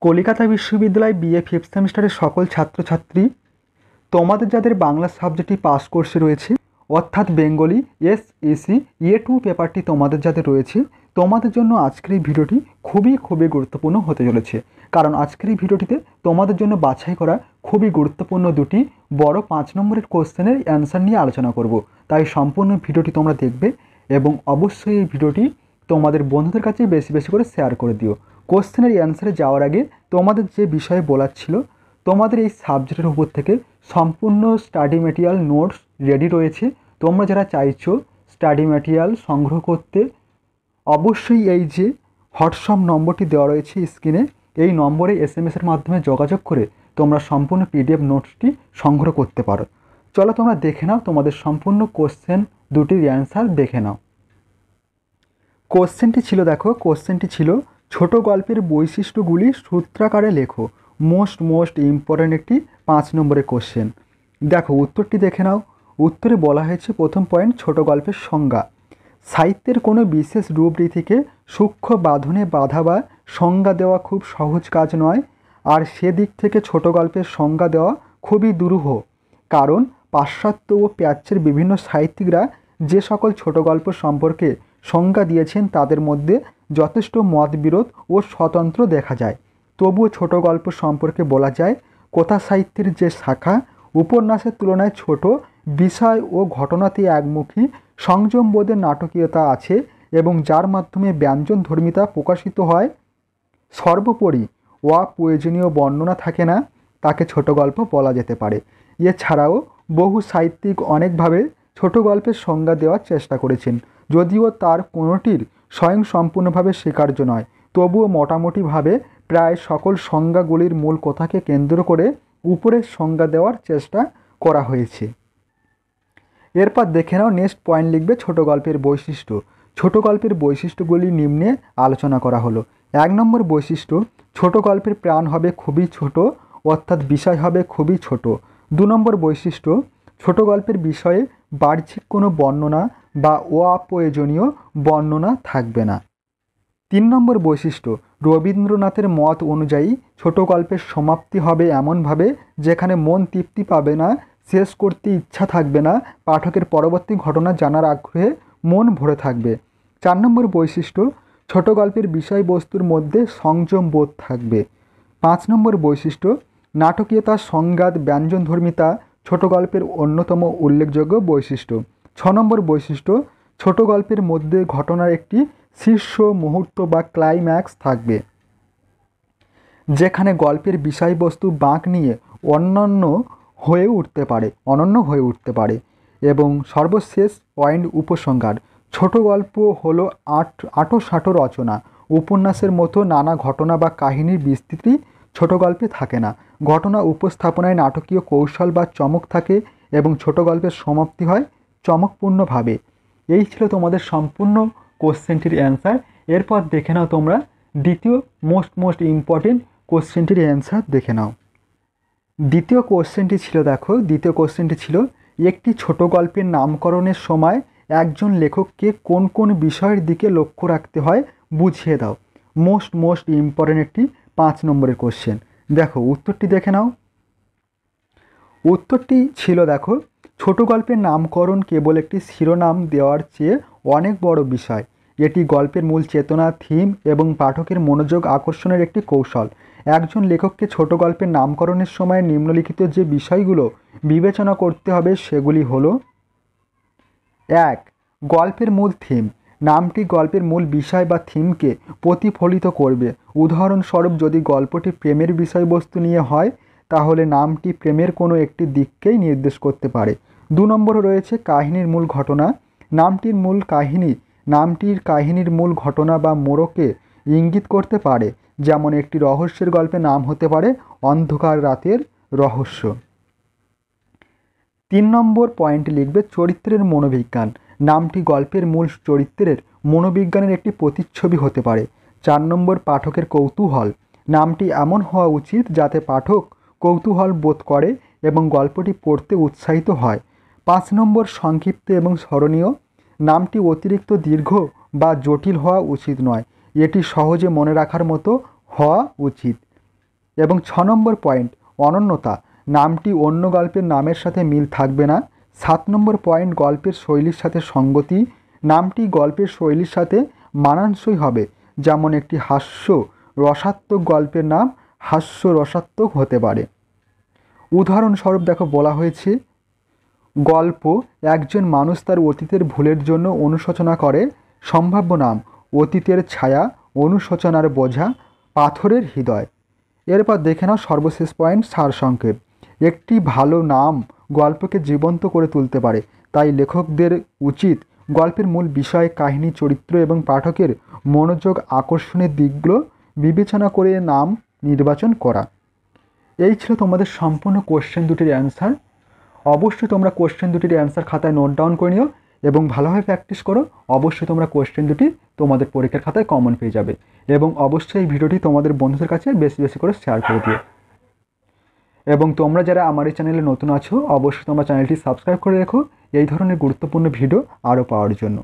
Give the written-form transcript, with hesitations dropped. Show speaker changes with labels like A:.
A: কলকাতা বিশ্ববিদ্যালয় BA fifth সেমিস্টারের সকল ছাত্রছাত্রী, তোমাদের যাদের বাংলা সাবজেক্টটি পাস কোর্সে রয়েছে অর্থাৎ বেঙ্গলি এসইসি A2 পেপারটি তোমাদের যাদের রয়েছে, তোমাদের জন্য আজকের এই ভিডিওটি খুবই গুরুত্বপূর্ণ হতে চলেছে। কারণ আজকের এই ভিডিওটিতে তোমাদের জন্য বাছাই করা খুবই গুরুত্বপূর্ণ দুটি বড় 5 নম্বরের কোশ্চেনের অ্যান্সার নিয়ে আলোচনা করব। তাই সম্পূর্ণ ভিডিওটি তোমরা দেখবে এবং অবশ্যই এই ভিডিওটি তোমাদের বন্ধুদের কাছে বেশি করে শেয়ার করে দিও। কোশ্চেনের অ্যান্সারে যাওয়ার আগে তোমাদের যে বিষয়ে বলার ছিল, তোমাদের এই সাবজেক্টের উপর থেকে সম্পূর্ণ স্টাডি ম্যাটেরিয়াল নোটস রেডি রয়েছে। তোমরা যারা চাইছো স্টাডি ম্যাটেরিয়াল সংগ্রহ করতে, অবশ্যই এই যে হোয়াটসঅ্যাপ নম্বরটি দেওয়া রয়েছে স্ক্রিনে, এই নম্বরে SMS-এর মাধ্যমে যোগাযোগ করে তোমরা সম্পূর্ণ PDF নোটসটি সংগ্রহ করতে পারো। চলো তোমরা দেখে নাও তোমাদের সম্পূর্ণ কোশ্চেন দুটির অ্যান্সার দেখে নাও। কোশ্চেনটি ছিল ছোট গল্পের বৈশিষ্ট্যগুলি সূত্রাকারে লেখো। মোস্ট ইম্পর্ট্যান্ট একটি 5 নম্বরের কোশ্চেন। দেখো উত্তরটি দেখে নাও। উত্তরে বলা হয়েছে প্রথম পয়েন্ট, ছোট গল্পের সংজ্ঞা। সাহিত্যের কোনো বিশেষ রূপরীতিকে সূক্ষ্ম বাঁধনে বাঁধা বা সংজ্ঞা দেওয়া খুব সহজ কাজ নয়, আর সেদিক থেকে ছোট গল্পের সংজ্ঞা দেওয়া খুবই দুরূহ। কারণ পাশ্চাত্য ও প্রাচ্যের বিভিন্ন সাহিত্যিকরা যে সকল ছোট গল্প সম্পর্কে সংজ্ঞা দিয়েছেন তাদের মধ্যে যথেষ্ট মতবিরোধ ও স্বতন্ত্র দেখা যায়। তবুও ছোট গল্প সম্পর্কে বলা যায়, কথা সাহিত্যের যে শাখা উপন্যাসের তুলনায় ছোট, বিষয় ও ঘটনাতে একমুখী, সংযমবোধের নাটকীয়তা আছে এবং যার মাধ্যমে ব্যঞ্জনধর্মিতা প্রকাশিত হয়, সর্বোপরি অপ্রয়োজনীয় বর্ণনা থাকে না, তাকে ছোট গল্প বলা যেতে পারে। এছাড়াও বহু সাহিত্যিক অনেকভাবে ছোট গল্পের সংজ্ঞা দেওয়ার চেষ্টা করেছেন, যদিও তার কোনোটির স্বয়ংসম্পূর্ণভাবে স্বীকার্য নয়। তবুও মোটামুটিভাবে প্রায় সকল সংজ্ঞাগুলির মূল কথাকে কেন্দ্র করে উপরের সংজ্ঞা দেওয়ার চেষ্টা করা হয়েছে। এরপর দেখে নাও নেক্সট পয়েন্ট লিখবে ছোট গল্পের বৈশিষ্ট্য। ছোট গল্পের বৈশিষ্ট্যগুলি নিম্নে আলোচনা করা হলো। 1 নম্বর বৈশিষ্ট্য, ছোট গল্পের প্রাণ হবে খুবই ছোট, অর্থাৎ বিষয় হবে খুবই ছোট। 2 নম্বর বৈশিষ্ট্য, ছোট গল্পের বিষয়ে বাহ্যিক কোনো বর্ণনা বা অপ্রয়োজনীয় বর্ণনা থাকবে না। 3 নম্বর বৈশিষ্ট্য, রবীন্দ্রনাথের মত অনুযায়ী ছোট গল্পের সমাপ্তি হবে এমনভাবে যেখানে মন তৃপ্তি পাবে না, শেষ করতে ইচ্ছা থাকবে না, পাঠকের পরবর্তী ঘটনা জানার আগ্রহে মন ভরে থাকবে। 4 নম্বর বৈশিষ্ট্য, ছোট গল্পের বিষয়বস্তুর মধ্যে সংযম বোধ থাকবে। 5 নম্বর বৈশিষ্ট্য, নাটকীয়তা, সংঘাত, ব্যঞ্জনধর্মিতা ছোট গল্পের অন্যতম উল্লেখযোগ্য বৈশিষ্ট্য। 6 নম্বর বৈশিষ্ট্য, ছোট গল্পের মধ্যে ঘটনার একটি শীর্ষ মুহূর্ত বা ক্লাইম্যাক্স থাকবে, যেখানে গল্পের বিষয়বস্তু বাঁক নিয়ে অনন্য হয়ে উঠতে পারে। এবং সর্বশেষ পয়েন্ট, উপসংহার। ছোট গল্প হলো আঁটো রচনা। উপন্যাসের মতো নানা ঘটনা বা কাহিনীর বিস্তৃতি ছোট গল্পে থাকে না। ঘটনা উপস্থাপনায় নাটকীয় কৌশল বা চমক থাকে এবং ছোট গল্পের সমাপ্তি হয় চমকপূর্ণভাবে। এই ছিল তোমাদের সম্পূর্ণ কোশ্চেনটির অ্যান্সার। এরপর দেখে নাও তোমরা দ্বিতীয় মোস্ট ইম্পর্টেন্ট কোশ্চেনটির অ্যান্সার দেখে নাও। দ্বিতীয় কোশ্চেনটি ছিল একটি ছোট গল্পের নামকরণের সময় একজন লেখককে কোন বিষয়ের দিকে লক্ষ্য রাখতে হয় বুঝিয়ে দাও। মোস্ট ইম্পর্টেন্ট একটি 5 নম্বরের কোশ্চেন। দেখো উত্তরটি দেখে নাও। উত্তরটি ছিল, ছোট গল্পের নামকরণ কেবল একটি শিরোনাম দেওয়ার চেয়ে অনেক বড় বিষয়। এটি গল্পের মূল চেতনা, থিম এবং পাঠকের মনোযোগ আকর্ষণের একটি কৌশল। একজন লেখককে ছোট গল্পের নামকরণের সময় নিম্নলিখিত যে বিষয়গুলো বিবেচনা করতে হবে সেগুলি হলো: 1. গল্পের মূল থিম। নামটি গল্পের মূল বিষয় বা থিমকে প্রতিফলিত করবে। উদাহরণস্বরূপ, যদি গল্পটি প্রেমের বিষয়বস্তু নিয়ে হয় তাহলে নামটি প্রেমের কোনো একটি দিককেই নির্দেশ করতে পারে। 2 নম্বরে রয়েছে কাহিনীর মূল ঘটনা। নামটির কাহিনীর মূল ঘটনা বা মোড়কে ইঙ্গিত করতে পারে, যেমন একটি রহস্যের গল্পের নাম হতে পারে অন্ধকার রাতের রহস্য। 3 নম্বর পয়েন্ট লিখবে চরিত্রের মনোবিজ্ঞান। নামটি গল্পের মূল চরিত্রের মনোবিজ্ঞানের একটি প্রতিচ্ছবি হতে পারে। 4 নম্বর পাঠকের কৌতূহল। নামটি এমন হওয়া উচিত যাতে পাঠক কৌতূহল বোধ করে এবং গল্পটি পড়তে উৎসাহিত হয়। 5 নম্বর সংক্ষিপ্ত এবং স্মরণীয়। নামটি অতিরিক্ত দীর্ঘ বা জটিল হওয়া উচিত নয়, এটি সহজে মনে রাখার মতো হওয়া উচিত। এবং 6 নম্বর পয়েন্ট অনন্যতা, নামটি অন্য গল্পের নামের সাথে মিল থাকবে না। 7 নম্বর পয়েন্ট গল্পের শৈলীর সাথে সঙ্গতি, নামটি গল্পের শৈলীর সাথে মানানসই হবে, যেমন একটি হাস্য রসাত্মক গল্পের নাম হাস্য রসাত্মক হতে পারে। উদাহরণস্বরূপ দেখো বলা হয়েছে, গল্প একজন মানুষ তার অতীতের ভুলের জন্য অনুশোচনা করে, সম্ভাব্য নাম অতীতের ছায়া, অনুশোচনার বোঝা, পাথরের হৃদয়। এরপর দেখে নাও সর্বশেষ পয়েন্ট সারসংক্ষেপ। একটি ভালো নাম গল্পকে জীবন্ত করে তুলতে পারে, তাই লেখকদের উচিত গল্পের মূল বিষয়, কাহিনী, চরিত্র এবং পাঠকের মনোযোগ আকর্ষণের দিকগুলো বিবেচনা করে নাম নির্বাচন করা। এই ছিল তোমাদের সম্পূর্ণ কোশ্চেন দুটির অ্যান্সার। অবশ্যই তোমরা কোশ্চেন দুটির অ্যান্সার খাতায় নোট ডাউন করে নিও এবং ভালোভাবে প্র্যাকটিস করো। অবশ্যই তোমরা কোশ্চেন দুটি তোমাদের পরীক্ষার খাতায় কমন পেয়ে যাবে এবং অবশ্যই এই ভিডিওটি তোমাদের বন্ধুদের কাছে বেশি বেশি করে শেয়ার করে দিও। এবং তোমরা যারা আমার এই চ্যানেলে নতুন আছো, অবশ্যই তোমরা চ্যানেলটি সাবস্ক্রাইব করে রেখো এই ধরনের গুরুত্বপূর্ণ ভিডিও আরও পাওয়ার জন্য।